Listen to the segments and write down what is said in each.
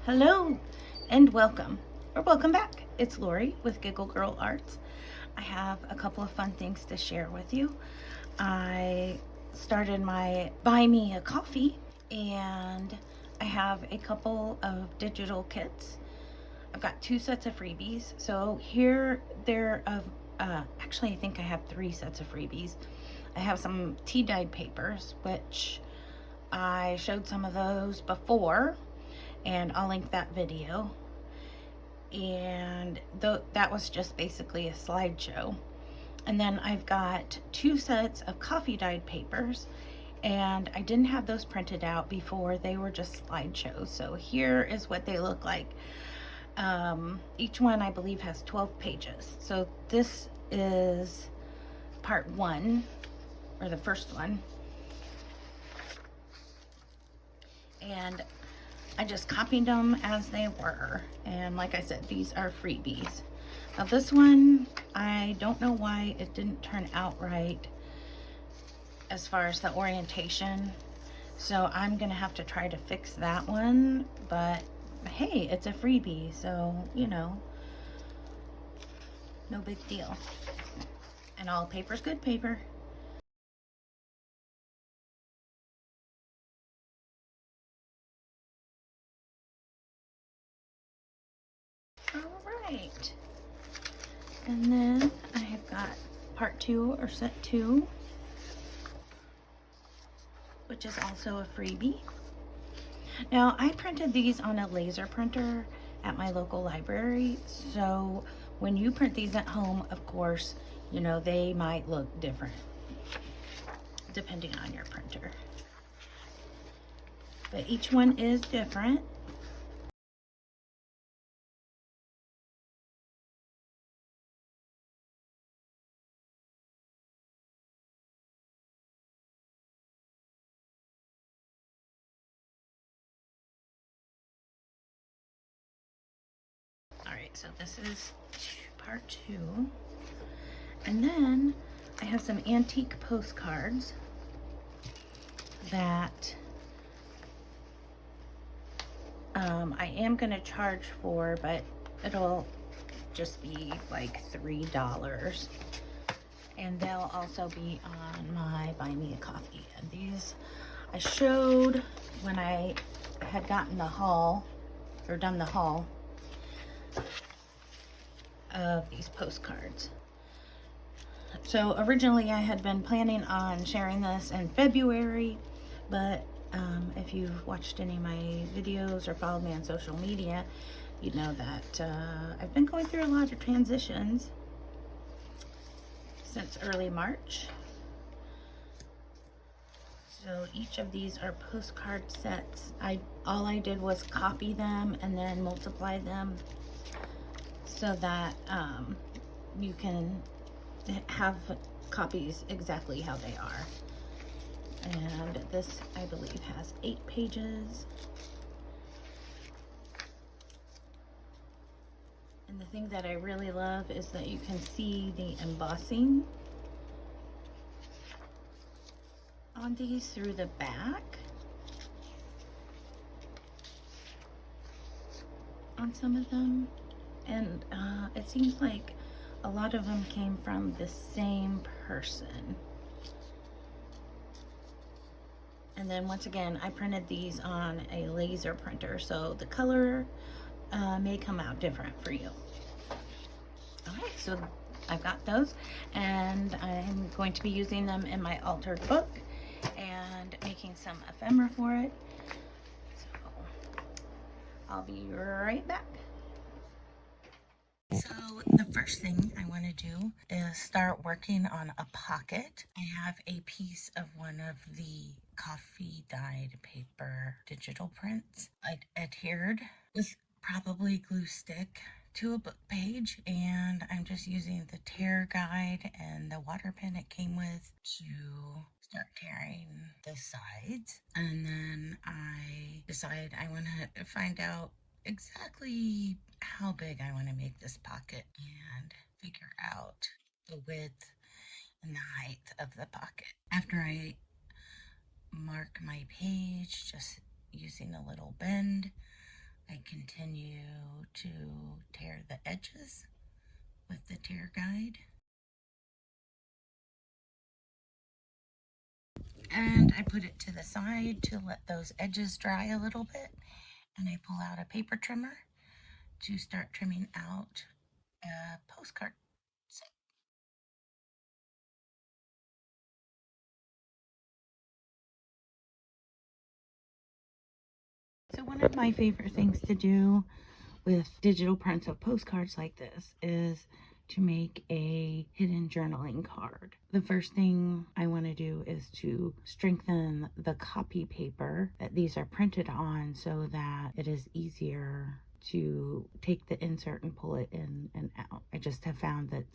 Hello and welcome, or welcome back. It's Lori with Giggle Girl Arts. I have a couple of fun things to share with you. I started my Buy Me a Coffee, and I have a couple of digital kits. I've got 2 sets of freebies. So here they're of actually I think I have 3 sets of freebies. I have some tea dyed papers, which I showed some of those before, and I'll link that video. And that was just basically a slideshow. And then I've got 2 sets of coffee dyed papers, and I didn't have those printed out before. They were just slideshows. So here is what they look like. Each one, I believe, has 12 pages. So this is part 1, or the first one. And I just copied them as they were. And like I said, these are freebies. Now this one, I don't know why it didn't turn out right as far as the orientation. So I'm gonna have to try to fix that one. But hey, it's a freebie, so you know, no big deal. And all paper's good paper. All right. And then I have got part 2, or set 2, which is also a freebie. Now, I printed these on a laser printer at my local library, so when you print these at home, of course, you know, they might look different depending on your printer. But each one is different. All right, so this is part 2. And then I have some antique postcards that I am going to charge for, but it'll just be like $3. And they'll also be on my Buy Me a Coffee. And these I showed when I had gotten the haul, or done the haul of these postcards. So originally I had been planning on sharing this in February, but if you've watched any of my videos or followed me on social media, you know that I've been going through a lot of transitions since early March. So each of these are postcard sets. All I did was copy them and then multiply them so that you can have copies exactly how they are. And this, I believe, has 8 pages. And the thing that I really love is that you can see the embossing on these through the back on some of them. And it seems like a lot of them came from the same person. And then once again, I printed these on a laser printer, so the color may come out different for you. All right, so I've got those, and I'm going to be using them in my altered book and making some ephemera for it. So I'll be right back. So the first thing I want to do is start working on a pocket. I have a piece of one of the coffee dyed paper digital prints. I adhered with probably glue stick to a book page, and I'm just using the tear guide and the water pen it came with to start tearing the sides. And then I decide I want to find out exactly how big I want to make this pocket and figure out the width and the height of the pocket. After I mark my page, just using a little bend, I continue to tear the edges with the tear guide. And I put it to the side to let those edges dry a little bit. And I pull out a paper trimmer to start trimming out a postcard set. So one of my favorite things to do with digital prints of postcards like this is to make a hidden journaling card. The first thing I want to do is to strengthen the copy paper that these are printed on so that it is easier to take the insert and pull it in and out. I just have found that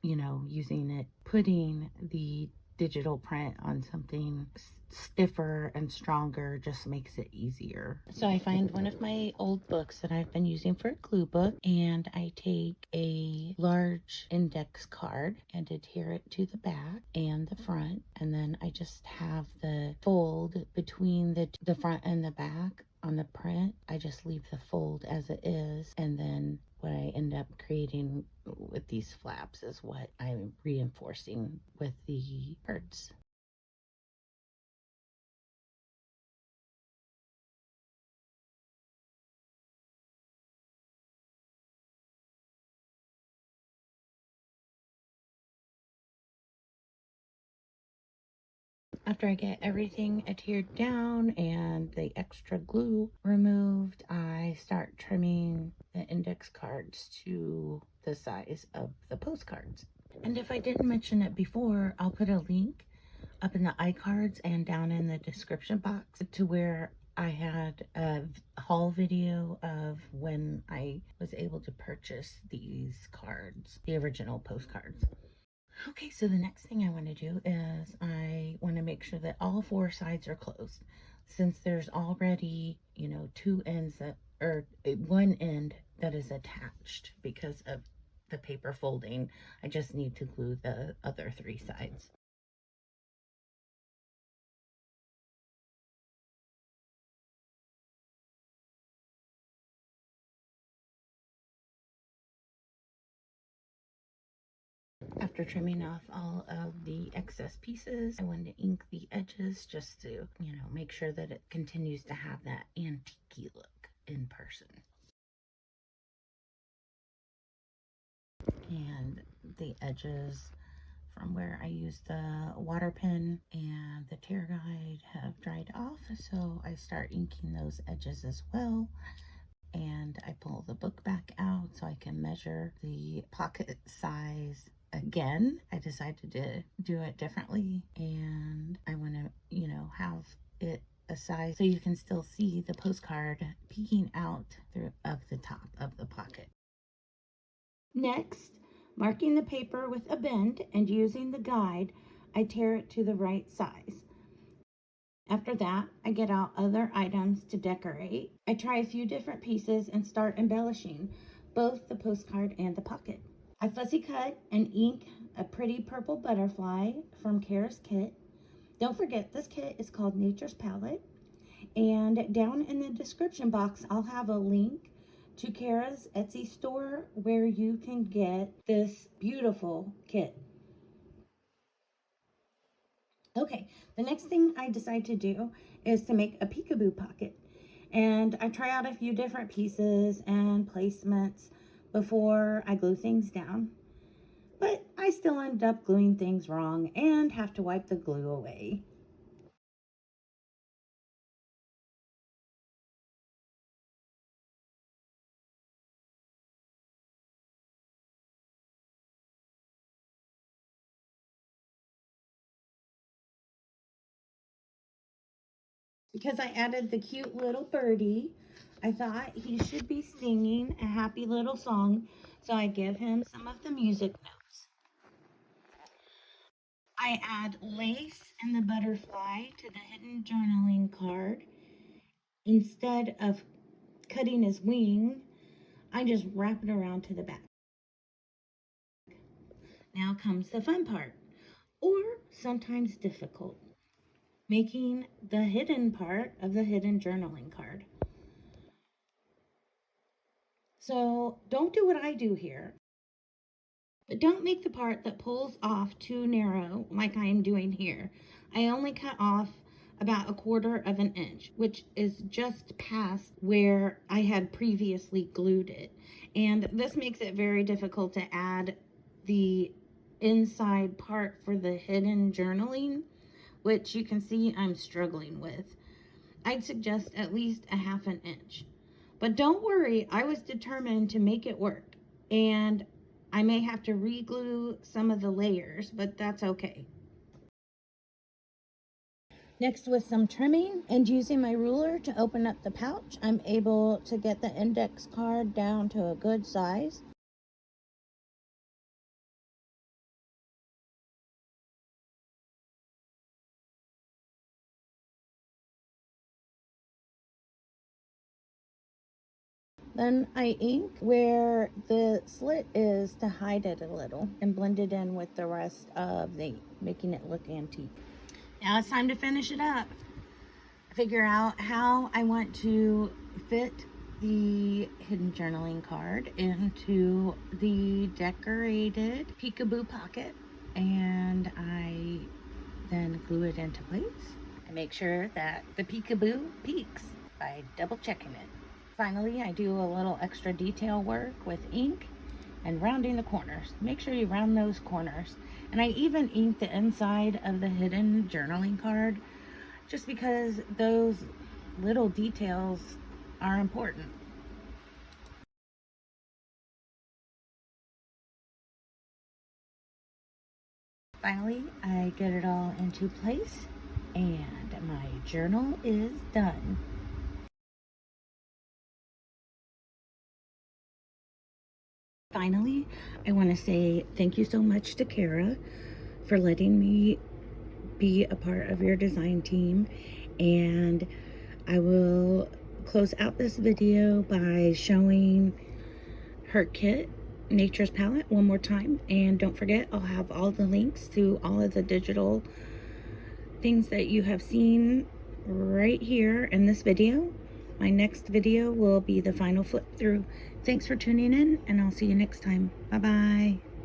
using it, putting the digital print on something stiffer and stronger just makes it easier. So I find one of my old books that I've been using for a glue book, and I take a large index card and adhere it to the back and the front, and then I just have the fold between the front and the back. On the print, I just leave the fold as it is, and then what I end up creating with these flaps is what I'm reinforcing with the birds. After I get everything adhered down and the extra glue removed, I start trimming the index cards to the size of the postcards. And if I didn't mention it before, I'll put a link up in the iCards and down in the description box to where I had a haul video of when I was able to purchase these cards, the original postcards. Okay, so the next thing I want to do is I want to make sure that all four sides are closed. Since there's already, two ends or one end that is attached because of the paper folding, I just need to glue the other three sides. After trimming off all of the excess pieces, I want to ink the edges just to, make sure that it continues to have that antique look in person. And the edges from where I used the water pen and the tear guide have dried off, so I start inking those edges as well. And I pull the book back out so I can measure the pocket size again. I decided to do it differently, and I want to, have it a size so you can still see the postcard peeking out through of the top of the pocket. Next, marking the paper with a bend and using the guide, I tear it to the right size. After that, I get out other items to decorate. I try a few different pieces and start embellishing both the postcard and the pocket. I fussy cut and ink a pretty purple butterfly from Kara's kit. Don't forget, this kit is called Nature's Palette. And down in the description box, I'll have a link to Kara's Etsy store where you can get this beautiful kit. Okay, the next thing I decide to do is to make a peekaboo pocket. And I try out a few different pieces and placements before I glue things down. But I still end up gluing things wrong and have to wipe the glue away. Because I added the cute little birdie, I thought he should be singing a happy little song, so I give him some of the music notes. I add lace and the butterfly to the hidden journaling card. Instead of cutting his wing, I just wrap it around to the back. Now comes the fun part, or sometimes difficult, making the hidden part of the hidden journaling card. So don't do what I do here. But don't make the part that pulls off too narrow like I am doing here. I only cut off about 1/4 of an inch, which is just past where I had previously glued it. And this makes it very difficult to add the inside part for the hidden journaling, which you can see I'm struggling with. I'd suggest at least a 1/2 inch. But don't worry, I was determined to make it work. And I may have to re-glue some of the layers, but that's okay. Next, with some trimming and using my ruler to open up the pouch, I'm able to get the index card down to a good size. Then I ink where the slit is to hide it a little and blend it in with the rest of the, making it look antique. Now it's time to finish it up. Figure out how I want to fit the hidden journaling card into the decorated peekaboo pocket, and I then glue it into place. I make sure that the peekaboo peeks by double checking it. Finally, I do a little extra detail work with ink and rounding the corners. Make sure you round those corners. And I even ink the inside of the hidden journaling card just because those little details are important. Finally, I get it all into place and my journal is done. Finally, I want to say thank you so much to Kara for letting me be a part of your design team, and I will close out this video by showing her kit, Nature's Palette, one more time. And don't forget, I'll have all the links to all of the digital things that you have seen right here in this video. My next video will be the final flip through. Thanks for tuning in, and I'll see you next time. Bye bye.